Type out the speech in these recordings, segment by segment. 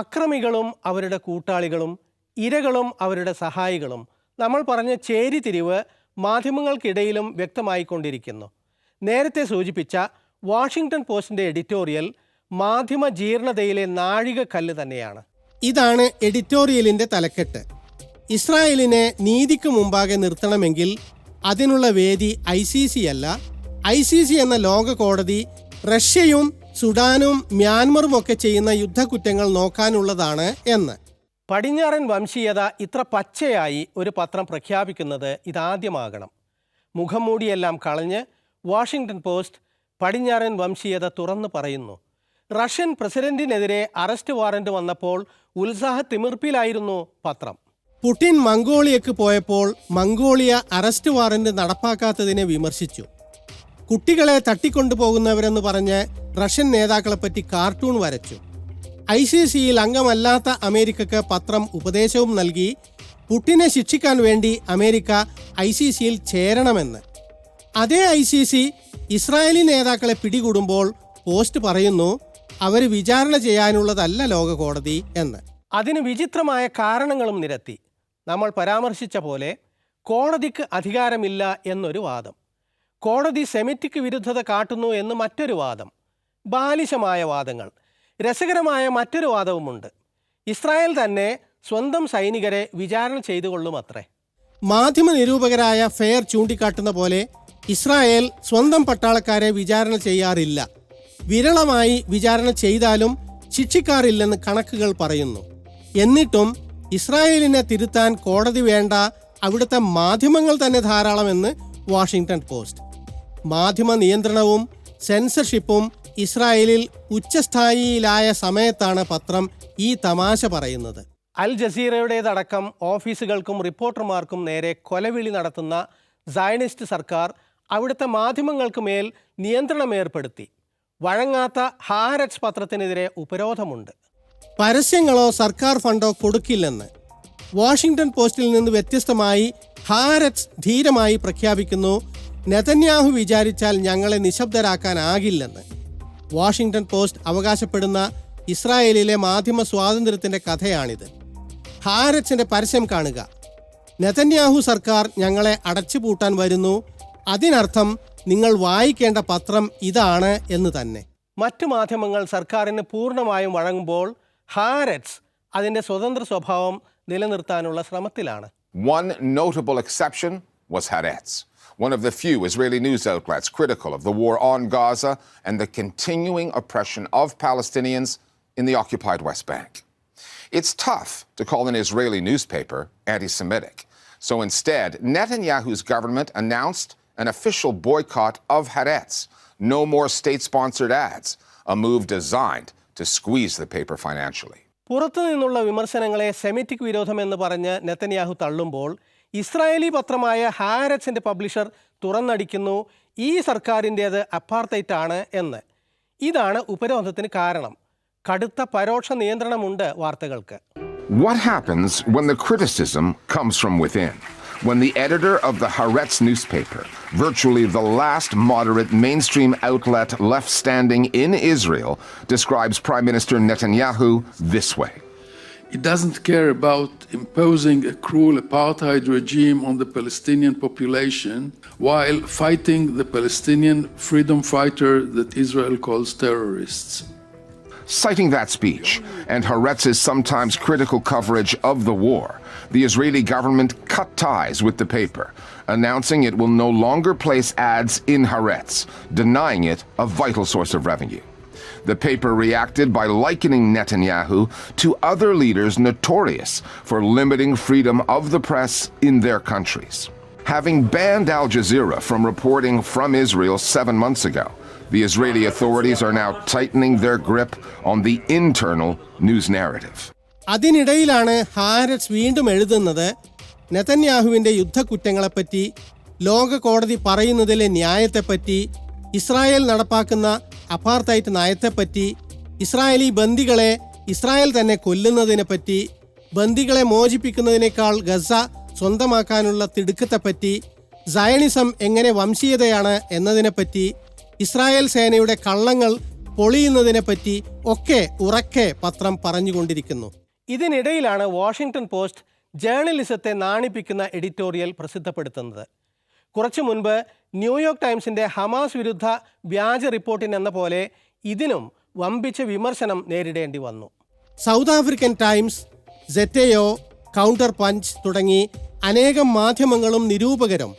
അക്രമികളും അവരുടെ കൂട്ടാളികളും ഇരകളും അവരുടെ സഹായികളും നമ്മൾ പറഞ്ഞ ചേരിതിരിവ് മാധ്യമങ്ങൾക്കിടയിലും വ്യക്തമായിക്കൊണ്ടിരിക്കുന്നു. നേരത്തെ സൂചിപ്പിച്ച വാഷിംഗ്ടൺ പോസ്റ്റിൻ്റെ എഡിറ്റോറിയൽ മാധ്യമ ജീർണതയിലെ നാഴികക്കല്ല് തന്നെയാണ്. ഇതാണ് എഡിറ്റോറിയലിൻ്റെ തലക്കെട്ട്. ഇസ്രായേലിനെ നീതിക്ക് മുമ്പാകെ നിർത്തണമെങ്കിൽ അതിനുള്ള വേദി ICC അല്ല, ICC എന്ന ലോക കോടതി റഷ്യയും സുഡാനും മ്യാൻമറും ഒക്കെ ചെയ്യുന്ന യുദ്ധക്കുറ്റങ്ങൾ നോക്കാനുള്ളതാണ് എന്ന്. പടിഞ്ഞാറൻ വംശീയത ഇത്ര പച്ചയായി ഒരു പത്രം പ്രഖ്യാപിക്കുന്നത് ഇതാദ്യമാകണം. മുഖംമൂടിയെല്ലാം കളഞ്ഞ് വാഷിംഗ്ടൺ പോസ്റ്റ് പടിഞ്ഞാറൻ വംശീയത തുറന്നു പറയുന്നു. റഷ്യൻ പ്രസിഡന്റിനെതിരെ അറസ്റ്റ് വാറന്റ് വന്നപ്പോൾ ഉത്സാഹത്തിമിർപ്പിലായിരുന്നു പത്രം. പുടിൻ മംഗോളിയക്ക് പോയപ്പോൾ മംഗോളിയ അറസ്റ്റ് വാറന്റ് നടപ്പാക്കാത്തതിനെ വിമർശിച്ചു. കുട്ടികളെ തട്ടിക്കൊണ്ടുപോകുന്നവരെന്ന് പറഞ്ഞ് റഷ്യൻ നേതാക്കളെപ്പറ്റി കാർട്ടൂൺ വരച്ചു. ICCയിൽ അംഗമല്ലാത്ത അമേരിക്കക്ക് പത്രം ഉപദേശവും നൽകി പുടിനെ ശിക്ഷിക്കാൻ വേണ്ടി അമേരിക്ക ICCയിൽ ചേരണമെന്ന്. അതേ ICC ഇസ്രായേലി നേതാക്കളെ പിടികൂടുമ്പോൾ പോസ്റ്റ് പറയുന്നു അവർ വിചാരണ ചെയ്യാനുള്ളതല്ല ലോക കോടതി എന്ന്. അതിന് വിചിത്രമായ കാരണങ്ങളും നിരത്തി. നമ്മൾ പരാമർശിച്ച പോലെ കോടതിക്ക് അധികാരമില്ല എന്നൊരു വാദം, കോടതി സെമിറ്റിക് വിരുദ്ധത കാട്ടുന്നു എന്ന് മറ്റൊരു വാദം, ബാലിശമായ വാദങ്ങൾ. രസകരമായ മറ്റൊരു വാദവുമുണ്ട്. ഇസ്രായേൽ തന്നെ സ്വന്തം സൈനികരെ വിചാരണ ചെയ്തുകൊള്ളുമത്രേ. മാധ്യമ നിരൂപകരായ ഫെയർ ചൂണ്ടിക്കാട്ടുന്ന പോലെ ഇസ്രായേൽ സ്വന്തം പട്ടാളക്കാരെ വിചാരണ ചെയ്യാറില്ല. വിരളമായി വിചാരണ ചെയ്താലും ശിക്ഷിക്കാറില്ലെന്ന് കണക്കുകൾ പറയുന്നു. എന്നിട്ടും ഇസ്രായേലിനെ തിരുത്താൻ കോടതി വേണ്ട, അവിടുത്തെ മാധ്യമങ്ങൾ തന്നെ ധാരാളമെന്ന് വാഷിംഗ്ടൺ പോസ്റ്റ്. മാധ്യമ നിയന്ത്രണവും സെൻസർഷിപ്പും ഇസ്രായേലിൽ ഉച്ചസ്ഥായിയിലായ സമയത്താണ് പത്രം ഈ തമാശ പറയുന്നത്. അൽ ജസീറയുടേതടക്കം ഓഫീസുകൾക്കും റിപ്പോർട്ടർമാർക്കും നേരെ കൊലവിളി നടത്തുന്ന സയനിസ്റ്റ് സർക്കാർ അവിടുത്തെ മാധ്യമങ്ങൾക്ക് മേൽ നിയന്ത്രണം ഏർപ്പെടുത്തി. വഴങ്ങാത്ത ഹാരറ്റ്സ് പത്രത്തിനെതിരെ ഉപരോധമുണ്ട്. പരസ്യങ്ങളോ സർക്കാർ ഫണ്ടോ കൊടുക്കില്ലെന്ന് വാഷിംഗ്ടൺ പോസ്റ്റിൽ നിന്ന് വ്യത്യസ്തമായി ഹാരറ്റ്സ് ധീരമായി പ്രഖ്യാപിക്കുന്നു. നെതന്യാഹു വിചാരിച്ചാൽ ഞങ്ങളെ നിശബ്ദരാക്കാനാകില്ലെന്ന്. വാഷിംഗ്ടൺ പോസ്റ്റ് അവകാശപ്പെടുന്ന ഇസ്രായേലിലെ മാധ്യമ സ്വാതന്ത്ര്യത്തിൻ്റെ കഥയാണിത്. ഹാരറ്റ്സിൻ്റെ പരസ്യം കാണുക: നെതന്യാഹു സർക്കാർ ഞങ്ങളെ അടച്ചുപൂട്ടാൻ വരുന്നു, അതിനർത്ഥം നിങ്ങൾ വായിക്കേണ്ട പത്രം ഇതാണ് എന്ന് തന്നെ. മറ്റു മാധ്യമങ്ങൾ സർക്കാരിന് പൂർണ്ണമായും വഴങ്ങുമ്പോൾ ഹാരറ്റ്സ് അതിൻ്റെ സ്വതന്ത്ര സ്വഭാവം നിലനിർത്താനുള്ള ശ്രമത്തിലാണ്. One notable exception was Haaretz, one of the few Israeli news outlets critical of the war on Gaza and the continuing oppression of Palestinians in the occupied West Bank. It's tough to call an Israeli newspaper anti-Semitic, so instead Netanyahu's government announced an official boycott of Haaretz. No more state-sponsored ads, a move designed to squeeze the paper financially. പുറത്തു നിന്നുള്ള വിമർശനങ്ങളെ Semitic വിരോധമെന്ന് പറഞ്ഞ് Netanyahu തള്ളുമ്പോൾ Israeli പത്രമായ ഹാരറ്റ്സിൻ്റെ publisher തുറന്നടിക്കുന്നു ഈ സർക്കാരിൻ്റേത് അപ്പാർത്തൈറ്റാണ് എന്ന്. ഇതാണ് ഉപരോധത്തിന് കാരണം. കടുത്ത പരോക്ഷ നിയന്ത്രണമുണ്ട് വാർത്തകൾക്ക്. What happens when the criticism comes from within? When the editor of the Haaretz newspaper, virtually the last moderate mainstream outlet left standing in Israel, describes Prime Minister Netanyahu this way. It doesn't care about imposing a cruel apartheid regime on the Palestinian population while fighting the Palestinian freedom fighter that Israel calls terrorists. Citing that speech and Haaretz's sometimes critical coverage of the war, the Israeli government cut ties with the paper, announcing it will no longer place ads in Haaretz, denying it a vital source of revenue. The paper reacted by likening Netanyahu to other leaders notorious for limiting freedom of the press in their countries. Having banned Al Jazeera from reporting from Israel 7 months ago, the Israeli authorities are now tightening their grip on the internal news narrative. അതിനിടയിലാണ് Haaretz വീണ്ടും എഴുതുന്നത് നെതന്യാഹുവിൻ്റെ യുദ്ധക്കുറ്റങ്ങളെപ്പറ്റി, ലോക കോടതി പറയുന്നതിലെ ന്യായത്തെപ്പറ്റി, Israel നടപ്പാക്കുന്ന അപ്പാർത്തൈറ്റ് നയത്തെപ്പറ്റി, Israeli ബന്ദികളെ Israel തന്നെ കൊല്ലുന്നതിനെപ്പറ്റി, ബന്ദികളെ മോചിപ്പിക്കുന്നതിനേക്കാൾ Gaza സ്വന്തമാക്കാനുള്ള തിടുക്കത്തെപ്പറ്റി, Zionism എങ്ങനെ വംശീയതയാണ് എന്നതിനെപ്പറ്റി, ഇസ്രായേൽ സേനയുടെ കള്ളങ്ങൾ പൊളിയുന്നതിനെപ്പറ്റി ഒക്കെ ഉറക്കെ പത്രം പറഞ്ഞുകൊണ്ടിരിക്കുന്നു. ഇതിനിടയിലാണ് വാഷിംഗ്ടൺ പോസ്റ്റ് ജേർണലിസത്തെ നാണിപ്പിക്കുന്ന എഡിറ്റോറിയൽ പ്രസിദ്ധപ്പെടുത്തുന്നത്. കുറച്ചു മുൻപ് ന്യൂയോർക്ക് ടൈംസിൻ്റെ ഹമാസ് വിരുദ്ധ വ്യാജ റിപ്പോർട്ടിനെന്ന പോലെ ഇതിനും വമ്പിച്ച വിമർശനം നേരിടേണ്ടി വന്നു. സൗത്ത് ആഫ്രിക്കൻ ടൈംസ്, സെറ്റയോ, കൗണ്ടർ പഞ്ച് തുടങ്ങി അനേകം മാധ്യമങ്ങളും നിരൂപകരും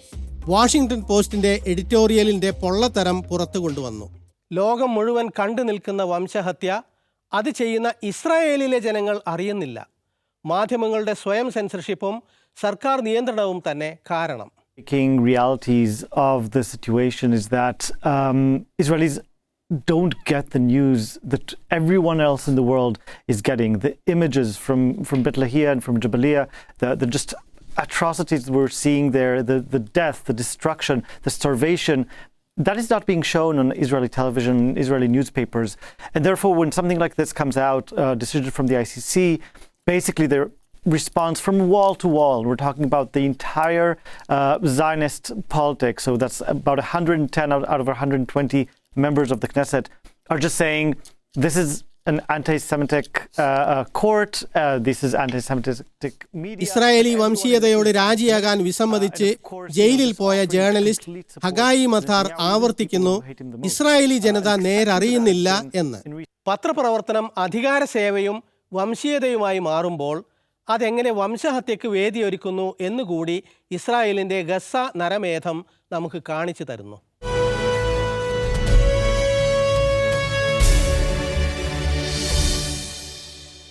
വാഷിംഗ്ടൺ പോസ്റ്റിൻ്റെ എഡിറ്റോറിയലിൻ്റെ പൊള്ളത്തരം പുറത്തു കൊണ്ടുവന്നു. ലോകം മുഴുവൻ കണ്ടു നിൽക്കുന്ന വംശഹത്യ അത് ചെയ്യുന്ന ഇസ്രായേലിലെ ജനങ്ങൾ അറിയുന്നില്ല. മാധ്യമങ്ങളുടെ സ്വയം സെൻസർഷിപ്പും സർക്കാർ നിയന്ത്രണവും തന്നെ കാരണം. Realities of the situation is that Israelis don't get the news that everyone else in the world is getting. The images from Beit Lahia and from Jabalia, the just atrocities we're seeing there, the death, the destruction, the starvation, that is not being shown on Israeli television, Israeli newspapers. And therefore, when something like this comes out, a decision from the ICC, basically their response from wall to wall, we're talking about the entire Zionist politics, so that's about 110 out of 120 members of the Knesset are just saying this is an anti-Semitic court, this is anti-Semitic media. Israeli വംശീയതയോട് രാജിയാകാൻ വിസമ്മതിച്ച് ജയിലിൽ പോയ journalist Haggai മഥാർ ആവർത്തിക്കുന്നു, Israeli ജനത നേരറിയുന്നില്ല എന്ന്. പത്രപ്രവർത്തനം അധികാര സേവയും വംശീയതയുമായി മാറുമ്പോൾ അതെങ്ങനെ വംശഹത്യക്ക് വേദിയൊരുക്കുന്നു എന്നുകൂടി ഇസ്രായേലിൻ്റെ ഗസ നരമേധം നമുക്ക് കാണിച്ചു തരുന്നു.